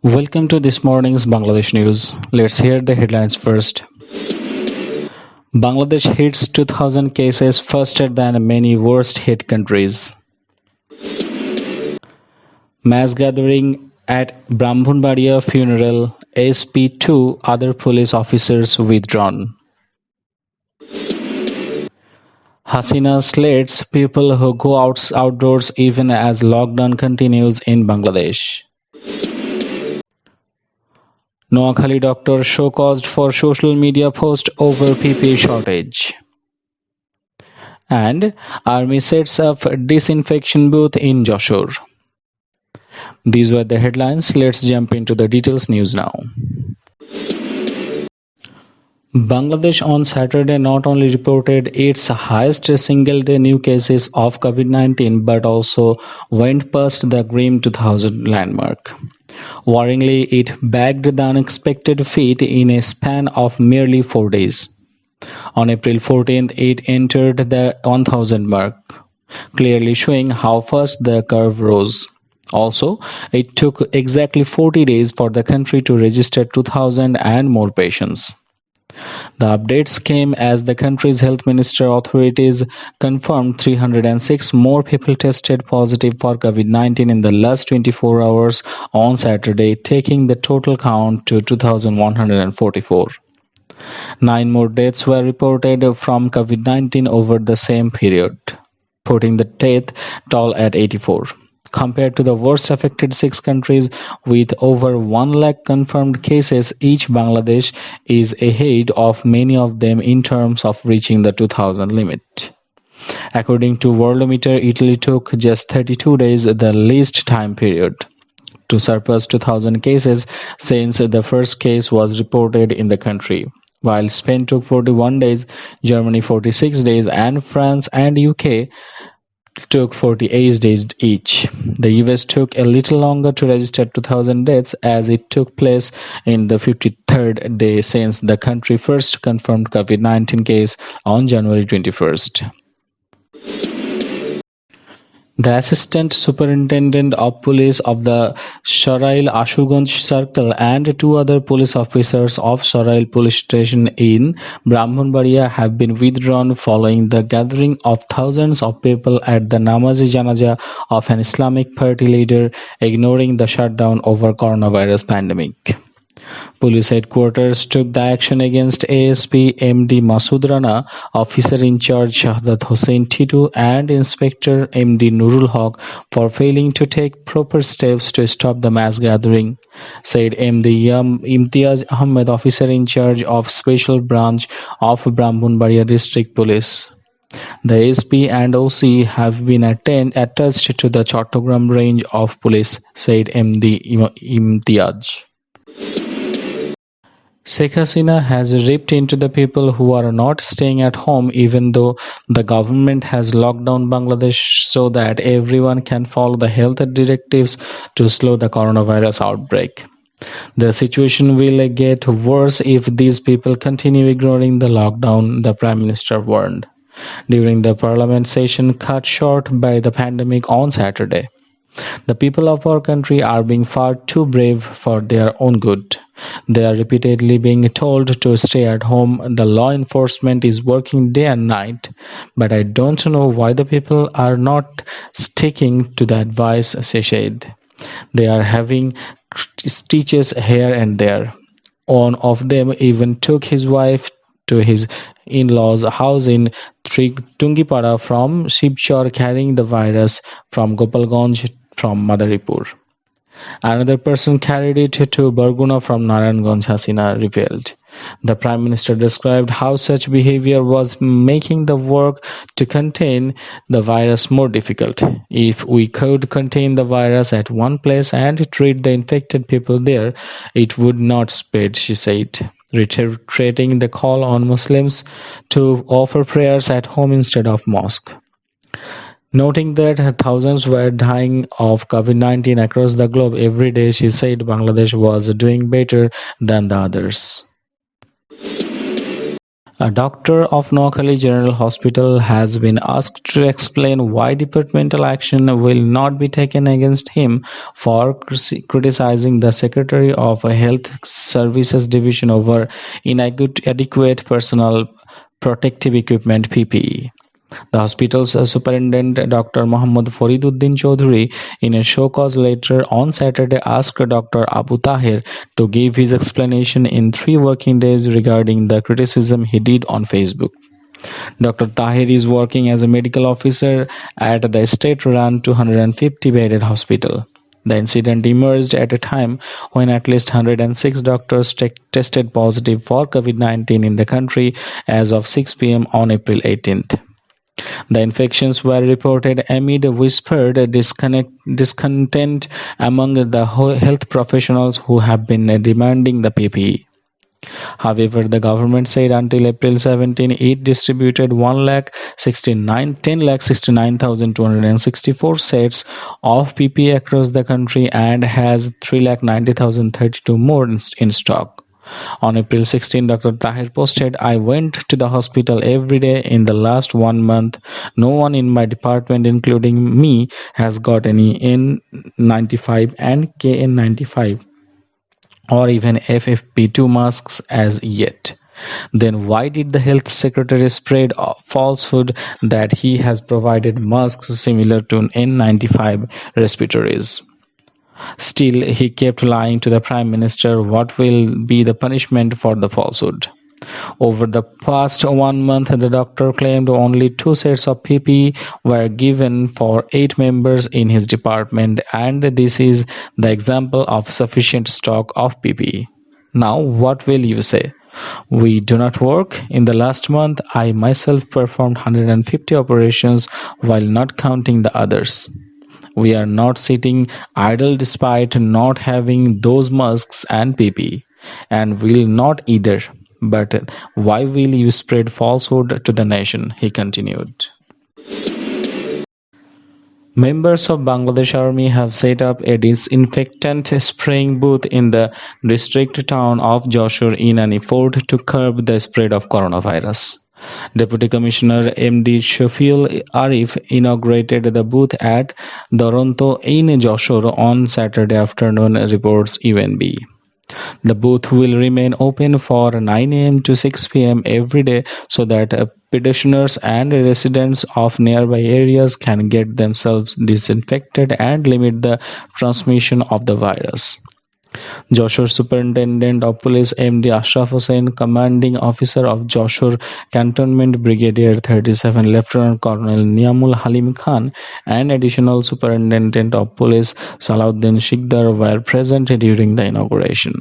Welcome to this morning's Bangladesh news. Let's hear the headlines first. Bangladesh hits 2000 cases faster than many worst hit countries. Mass gathering at Brahmanbaria funeral, SP2 other police officers withdrawn. Hasina slates people who go outdoors even as lockdown continues in Bangladesh. Noakhali doctor showcaused for social media post over PPE shortage. And Army sets up disinfection booth in Joshore. These were the headlines. Let's jump into the details news now. Bangladesh on Saturday not only reported its highest single-day new cases of COVID-19 but also went past the grim 2000 landmark. Worryingly, it bagged the unexpected feat in a span of merely 4 days. On April 14th, it entered the 1000 mark, clearly showing how fast the curve rose. Also, it took exactly 40 days for the country to register 2000 and more patients. The updates came as the country's health minister authorities confirmed 306 more people tested positive for COVID-19 in the last 24 hours on Saturday, taking the total count to 2144. 9 more deaths were reported from COVID-19 over the same period, putting the death toll at 84. Compared to the worst affected 6 countries with over 1 lakh confirmed cases each, Bangladesh is ahead of many of them in terms of reaching the 2000 limit. According to Worldometer, Italy took just 32 days, the least time period, to surpass 2000 cases since the first case was reported in the country. While Spain took 41 days, Germany 46 days, and France and UK took 48 days each. The US took a little longer to register 2000 deaths as it took place in the 53rd day since the country first confirmed COVID-19 case on January 21st. The Assistant Superintendent of Police of the Sarail Ashuganj Circle and 2 other police officers of Sarail Police Station in Brahmanbaria have been withdrawn following the gathering of thousands of people at the Namazi Janaza of an Islamic party leader, ignoring the shutdown over coronavirus pandemic. Police headquarters took the action against ASP MD Masood Rana, Officer in charge Shahdat Hossain Titu, and Inspector MD Nurul Haq for failing to take proper steps to stop the mass gathering, said MD Imtiaz Ahmed, Officer in charge of Special Branch of Brahmanbaria District Police. The SP and OC have been attached to the Chattogram range of police, said MD Imtiaz. Sheikh Hasina has ripped into the people who are not staying at home, even though the government has locked down Bangladesh so that everyone can follow the health directives to slow the coronavirus outbreak. The situation will get worse if these people continue ignoring the lockdown, the Prime Minister warned during the parliament session cut short by the pandemic on Saturday. The people of our country are being far too brave for their own good. They are repeatedly being told to stay at home. The law enforcement is working day and night, but I don't know why the people are not sticking to the advice, she said. They are having stitches here and there. One of them even took his wife to his in-laws' house in Tungipara from Shibchor, carrying the virus from Gopalganj from Madaripur. Another person carried it to Barguna from Narayanganj, Hasina revealed. The Prime Minister described how such behavior was making the work to contain the virus more difficult. If we could contain the virus at one place and treat the infected people there, it would not spread, she said, reiterating the call on Muslims to offer prayers at home instead of mosque. Noting that thousands were dying of COVID-19 across the globe every day, she said Bangladesh was doing better than the others. A doctor of Noakhali General Hospital has been asked to explain why departmental action will not be taken against him for criticizing the Secretary of Health Services Division over inadequate personal protective equipment (PPE). The hospital's superintendent, Dr. Mohammad Fariduddin Chaudhary, in a show cause letter on Saturday, asked Dr. Abu Tahir to give his explanation in 3 working days regarding the criticism he did on Facebook. Dr. Tahir is working as a medical officer at the state-run 250-bedded hospital. The incident emerged at a time when at least 106 doctors tested positive for COVID-19 in the country as of 6 p.m. on April 18th. The infections were reported amid whispered discontent among the health professionals who have been demanding the PPE. However, the government said until April 17, it distributed 10,69,264 sets of PPE across the country and has 3,90,032 more in stock. On April 16, Dr. Tahir posted, I went to the hospital every day in the last 1 month. No one in my department, including me, has got any N95 and KN95 or even FFP2 masks as yet. Then why did the health secretary spread a falsehood that he has provided masks similar to N95 respiratories? Still, he kept lying to the Prime Minister. What will be the punishment for the falsehood? Over the past 1 month, the doctor claimed only 2 sets of PPE were given for 8 members in his department, and this is the example of sufficient stock of PPE. Now, what will you say? We do not work. In the last month, I myself performed 150 operations while not counting the others. We are not sitting idle despite not having those masks and PPE, and will not either. But why will you spread falsehood to the nation? He continued. Members of Bangladesh Army have set up a disinfectant spraying booth in the district town of Joshore in an effort to curb the spread of coronavirus. Deputy Commissioner MD Shafiul Arif inaugurated the booth at Doronto in Joshore on Saturday afternoon, reports UNB. The booth will remain open for 9 a.m. to 6 p.m. every day so that pedestrians and residents of nearby areas can get themselves disinfected and limit the transmission of the virus. Joshore Superintendent of Police MD Ashraf Hussain, Commanding Officer of Joshore Cantonment Brigadier 37 Lieutenant Colonel Niamul Halim Khan, and Additional Superintendent of Police Salahuddin Shikdar were present during the inauguration.